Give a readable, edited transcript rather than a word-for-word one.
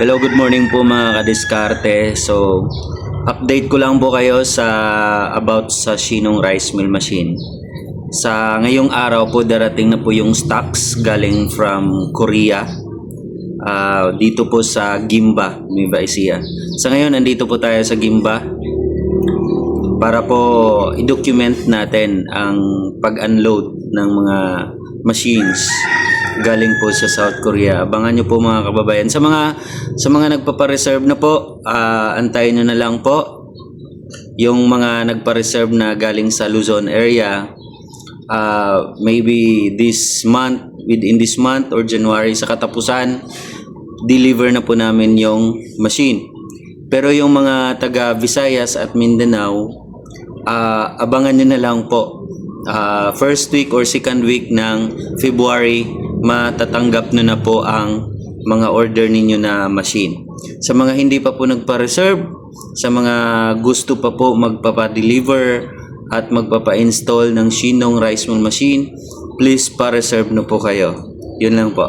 Hello, good morning po mga kadiskarte. So, update ko lang po kayo about sa Shinong Rice Mill Machine. Sa ngayong araw po darating na po yung stocks galing from Korea. Dito po sa Gimba, Nueva Ecija. Sa ngayon, nandito po tayo sa Gimba para po i-document natin ang pag-unload ng mga machines galing po sa South Korea. Abangan nyo po mga kababayan. Sa mga nagpapa-reserve na po, antayin nyo na lang po. Yung mga nagpa-reserve na galing sa Luzon area, maybe within this month or January sa katapusan, deliver na po namin yung machine. Pero yung mga taga Visayas at Mindanao, abangan nyo na lang po. First week or second week ng February, matatanggap nyo na po ang mga order ninyo na machine. Sa mga hindi pa po nagpa-reserve, sa mga gusto pa po magpapa-deliver at magpapa-install ng Shinong Rice Mill Machine, please pa-reserve na po kayo. Yun lang po.